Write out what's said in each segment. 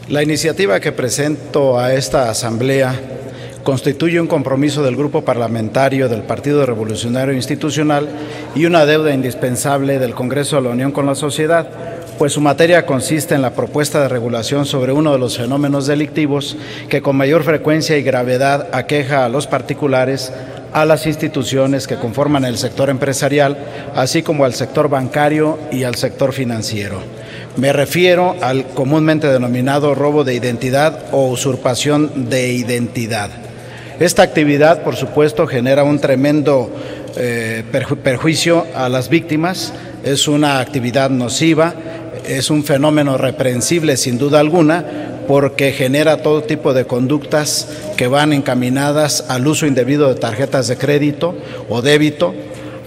La iniciativa que presento a esta Asamblea constituye un compromiso del Grupo Parlamentario del Partido Revolucionario Institucional y una deuda indispensable del Congreso de la Unión con la sociedad, pues su materia consiste en la propuesta de regulación sobre uno de los fenómenos delictivos que con mayor frecuencia y gravedad aqueja a los particulares, a las instituciones que conforman el sector empresarial, así como al sector bancario y al sector financiero. Me refiero al comúnmente denominado robo de identidad o usurpación de identidad. Esta actividad, por supuesto, genera un tremendo perjuicio a las víctimas, es una actividad nociva, es un fenómeno reprensible sin duda alguna, porque genera todo tipo de conductas que van encaminadas al uso indebido de tarjetas de crédito o débito,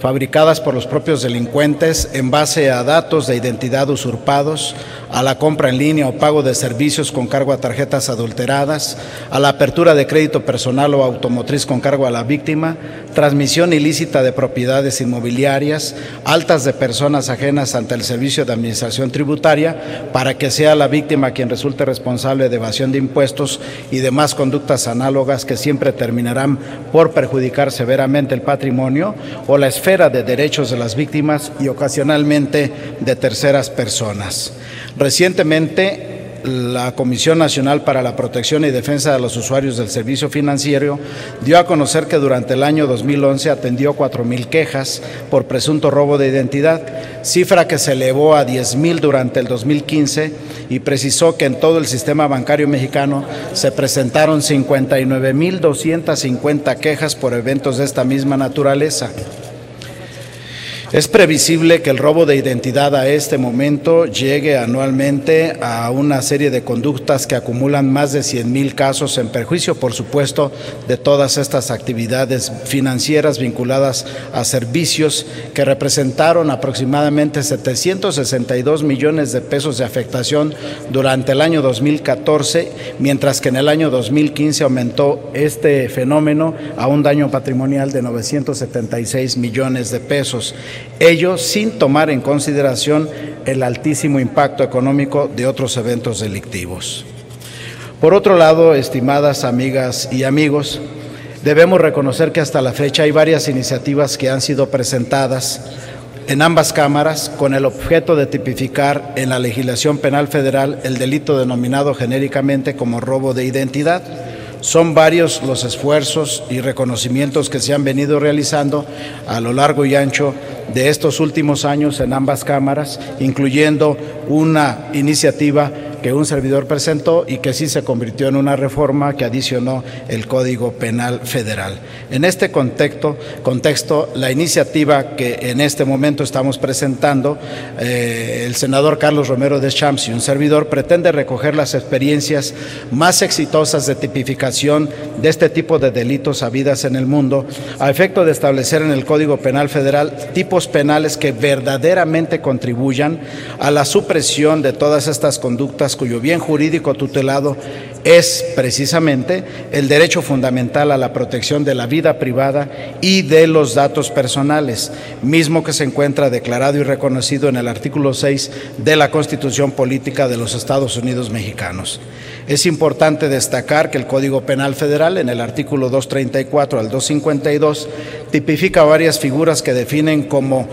fabricadas por los propios delincuentes en base a datos de identidad usurpados, a la compra en línea o pago de servicios con cargo a tarjetas adulteradas, a la apertura de crédito personal o automotriz con cargo a la víctima, transmisión ilícita de propiedades inmobiliarias, altas de personas ajenas ante el Servicio de Administración Tributaria para que sea la víctima quien resulte responsable de evasión de impuestos y demás conductas análogas que siempre terminarán por perjudicar severamente el patrimonio o la esfera de derechos de las víctimas y ocasionalmente de terceras personas. Recientemente, la Comisión Nacional para la Protección y Defensa de los Usuarios del Servicio Financiero dio a conocer que durante el año 2011 atendió 4,000 quejas por presunto robo de identidad, cifra que se elevó a 10,000 durante el 2015 y precisó que en todo el sistema bancario mexicano se presentaron 59,250 quejas por eventos de esta misma naturaleza. Es previsible que el robo de identidad a este momento llegue anualmente a una serie de conductas que acumulan más de 100,000 casos en perjuicio, por supuesto, de todas estas actividades financieras vinculadas a servicios que representaron aproximadamente 762 millones de pesos de afectación durante el año 2014, mientras que en el año 2015 aumentó este fenómeno a un daño patrimonial de 976 millones de pesos. Ello sin tomar en consideración el altísimo impacto económico de otros eventos delictivos. Por otro lado, estimadas amigas y amigos, debemos reconocer que hasta la fecha hay varias iniciativas que han sido presentadas en ambas cámaras con el objeto de tipificar en la legislación penal federal el delito denominado genéricamente como robo de identidad. Son varios los esfuerzos y reconocimientos que se han venido realizando a lo largo y ancho de estos últimos años en ambas cámaras, incluyendo una iniciativa que un servidor presentó y que sí se convirtió en una reforma que adicionó el Código Penal Federal. En este contexto, la iniciativa que en este momento estamos presentando, el senador Carlos Romero Deschamps y un servidor, pretende recoger las experiencias más exitosas de tipificación de este tipo de delitos habidas en el mundo, a efecto de establecer en el Código Penal Federal tipos penales que verdaderamente contribuyan a la supresión de todas estas conductas cuyo bien jurídico tutelado es precisamente el derecho fundamental a la protección de la vida privada y de los datos personales, mismo que se encuentra declarado y reconocido en el artículo 6 de la Constitución Política de los Estados Unidos Mexicanos. Es importante destacar que el Código Penal Federal, en el artículo 234 al 252, tipifica varias figuras que definen como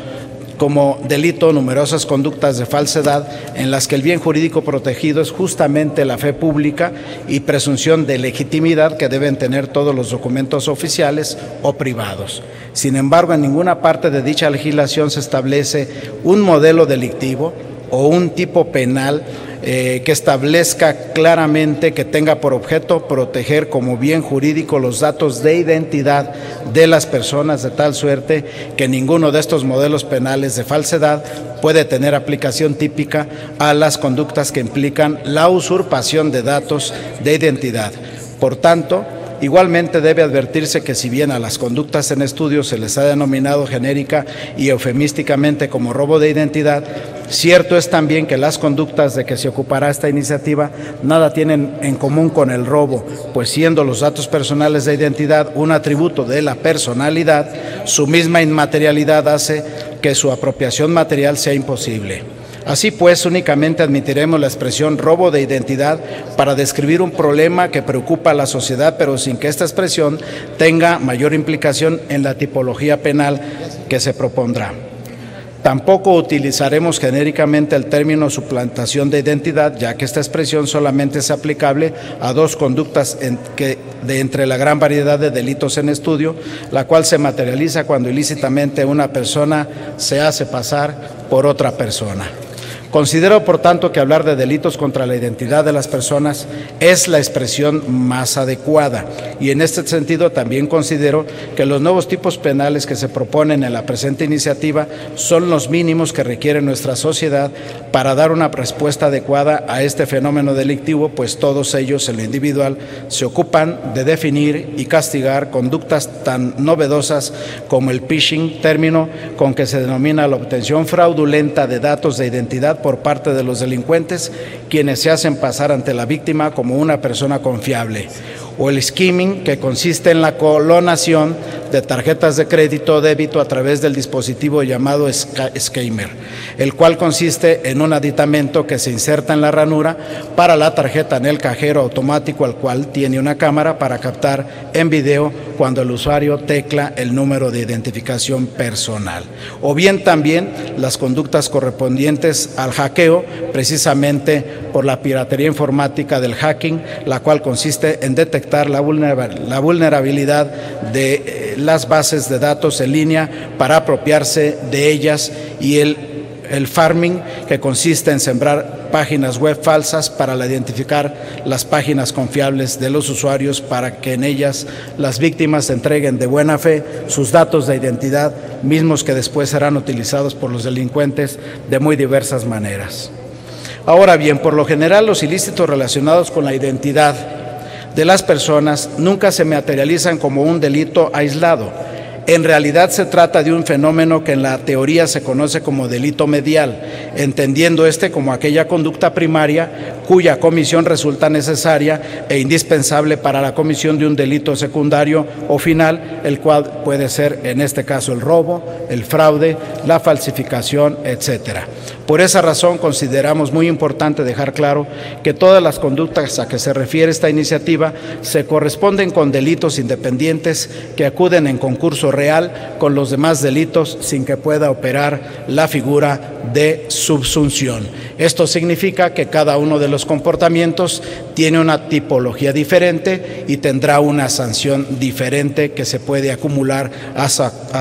delito numerosas conductas de falsedad en las que el bien jurídico protegido es justamente la fe pública y presunción de legitimidad que deben tener todos los documentos oficiales o privados. Sin embargo, en ninguna parte de dicha legislación se establece un modelo delictivo o un tipo penal que establezca claramente que tenga por objeto proteger como bien jurídico los datos de identidad de las personas, de tal suerte que ninguno de estos modelos penales de falsedad puede tener aplicación típica a las conductas que implican la usurpación de datos de identidad. Por tanto, Igualmente debe advertirse que si bien a las conductas en estudio se les ha denominado genérica y eufemísticamente como robo de identidad, cierto es también que las conductas de que se ocupará esta iniciativa nada tienen en común con el robo, pues siendo los datos personales de identidad un atributo de la personalidad, su misma inmaterialidad hace que su apropiación material sea imposible. Así pues, únicamente admitiremos la expresión robo de identidad para describir un problema que preocupa a la sociedad, pero sin que esta expresión tenga mayor implicación en la tipología penal que se propondrá. Tampoco utilizaremos genéricamente el término suplantación de identidad, ya que esta expresión solamente es aplicable a dos conductas de entre la gran variedad de delitos en estudio, la cual se materializa cuando ilícitamente una persona se hace pasar por otra persona. Considero, por tanto, que hablar de delitos contra la identidad de las personas es la expresión más adecuada, y en este sentido también considero que los nuevos tipos penales que se proponen en la presente iniciativa son los mínimos que requiere nuestra sociedad para dar una respuesta adecuada a este fenómeno delictivo, pues todos ellos en lo individual se ocupan de definir y castigar conductas tan novedosas como el phishing, término con que se denomina la obtención fraudulenta de datos de identidad por parte de los delincuentes, quienes se hacen pasar ante la víctima como una persona confiable, o el skimming, que consiste en la clonación de tarjetas de crédito o débito a través del dispositivo llamado skimmer, el cual consiste en un aditamento que se inserta en la ranura para la tarjeta en el cajero automático, al cual tiene una cámara para captar en video cuando el usuario tecla el número de identificación personal. O bien también las conductas correspondientes al hackeo, precisamente por la piratería informática del hacking, la cual consiste en detectar la vulnerabilidad de las bases de datos en línea para apropiarse de ellas, y el farming, que consiste en sembrar páginas web falsas para identificar las páginas confiables de los usuarios para que en ellas las víctimas entreguen de buena fe sus datos de identidad, mismos que después serán utilizados por los delincuentes de muy diversas maneras. Ahora bien, por lo general los ilícitos relacionados con la identidad de las personas nunca se materializan como un delito aislado. En realidad se trata de un fenómeno que en la teoría se conoce como delito medial, entendiendo este como aquella conducta primaria cuya comisión resulta necesaria e indispensable para la comisión de un delito secundario o final, el cual puede ser en este caso el robo, el fraude, la falsificación, etcétera. Por esa razón consideramos muy importante dejar claro que todas las conductas a que se refiere esta iniciativa se corresponden con delitos independientes que acuden en concurso real con los demás delitos sin que pueda operar la figura de subsunción. Esto significa que cada uno de los comportamientos tiene una tipología diferente y tendrá una sanción diferente que se puede acumular a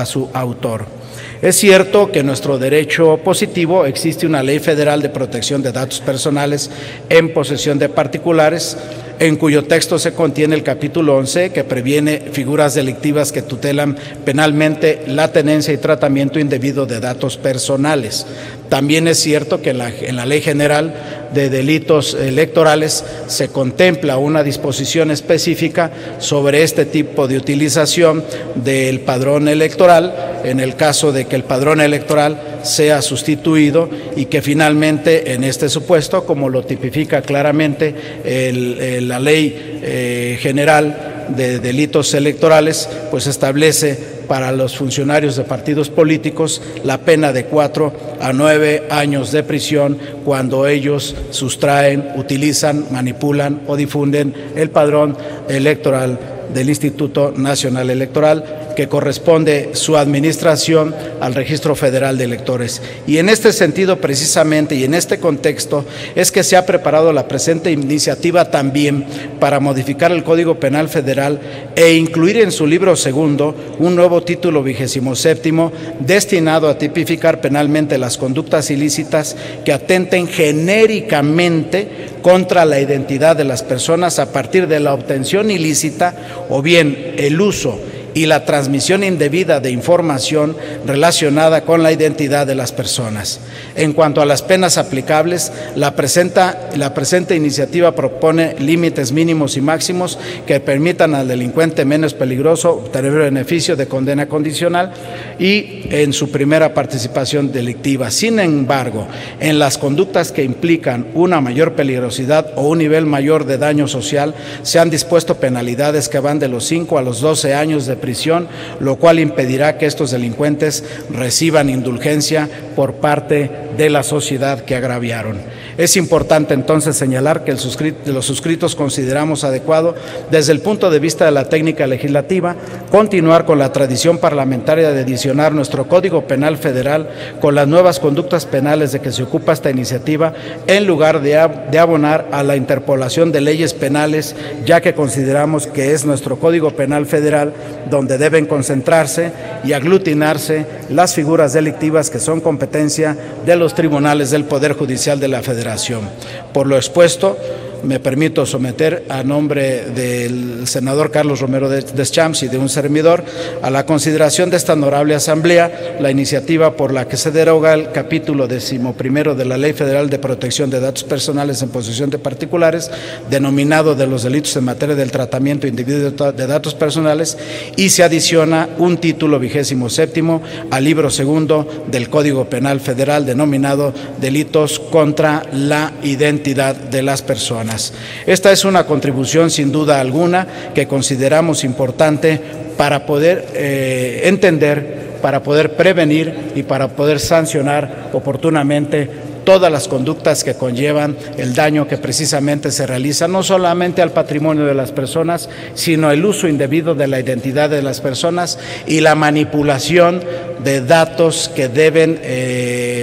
su autor. Es cierto que en nuestro derecho positivo existe una ley federal de protección de datos personales en posesión de particulares, en cuyo texto se contiene el capítulo 11, que previene figuras delictivas que tutelan penalmente la tenencia y tratamiento indebido de datos personales. También es cierto que en la Ley General de Delitos Electorales se contempla una disposición específica sobre este tipo de utilización del padrón electoral, en el caso de que el padrón electoral sea sustituido y que finalmente en este supuesto, como lo tipifica claramente la Ley General de Delitos Electorales, pues establece para los funcionarios de partidos políticos la pena de 4 a 9 años de prisión cuando ellos sustraen, utilizan, manipulan o difunden el padrón electoral del Instituto Nacional Electoral, que corresponde su administración al Registro Federal de Electores. Y en este sentido, precisamente, y en este contexto, es que se ha preparado la presente iniciativa también para modificar el Código Penal Federal e incluir en su libro segundo un nuevo título 27º destinado a tipificar penalmente las conductas ilícitas que atenten genéricamente contra la identidad de las personas a partir de la obtención ilícita o bien el uso y la transmisión indebida de información relacionada con la identidad de las personas. En cuanto a las penas aplicables, la presente iniciativa propone límites mínimos y máximos que permitan al delincuente menos peligroso obtener beneficio de condena condicional y en su primera participación delictiva. Sin embargo, en las conductas que implican una mayor peligrosidad o un nivel mayor de daño social, se han dispuesto penalidades que van de los 5 a los 12 años de prisión, lo cual impedirá que estos delincuentes reciban indulgencia por parte de la sociedad que agraviaron. Es importante entonces señalar que los suscritos consideramos adecuado, desde el punto de vista de la técnica legislativa, continuar con la tradición parlamentaria de adicionar nuestro Código Penal Federal con las nuevas conductas penales de que se ocupa esta iniciativa, en lugar de abonar a la interpolación de leyes penales, ya que consideramos que es nuestro Código Penal Federal donde deben concentrarse y aglutinarse las figuras delictivas que son competencia de los tribunales del Poder Judicial de la Federación. Por lo expuesto, me permito someter a nombre del senador Carlos Romero Deschamps y de un servidor a la consideración de esta honorable asamblea la iniciativa por la que se deroga el capítulo 11 de la Ley Federal de Protección de Datos Personales en posesión de particulares, denominado de los delitos en materia del tratamiento indebido de datos personales, y se adiciona un título 27º al libro segundo del Código Penal Federal, denominado Delitos contra la Identidad de las Personas. Esta es una contribución sin duda alguna que consideramos importante para poder entender, para poder prevenir y para poder sancionar oportunamente todas las conductas que conllevan el daño que precisamente se realiza no solamente al patrimonio de las personas, sino el uso indebido de la identidad de las personas y la manipulación de datos que deben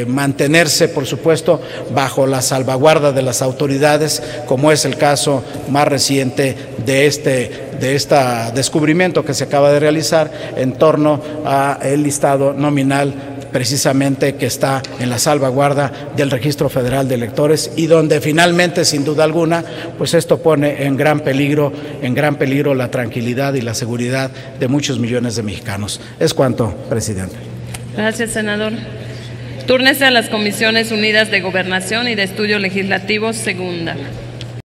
mantenerse, por supuesto, bajo la salvaguarda de las autoridades, como es el caso más reciente de este descubrimiento que se acaba de realizar en torno a el listado nominal precisamente que está en la salvaguarda del Registro Federal de Electores y donde finalmente, sin duda alguna, pues esto pone en gran peligro la tranquilidad y la seguridad de muchos millones de mexicanos. Es cuanto, presidente. Gracias, senador. Túrnese a las Comisiones Unidas de Gobernación y de Estudio Legislativo, segunda.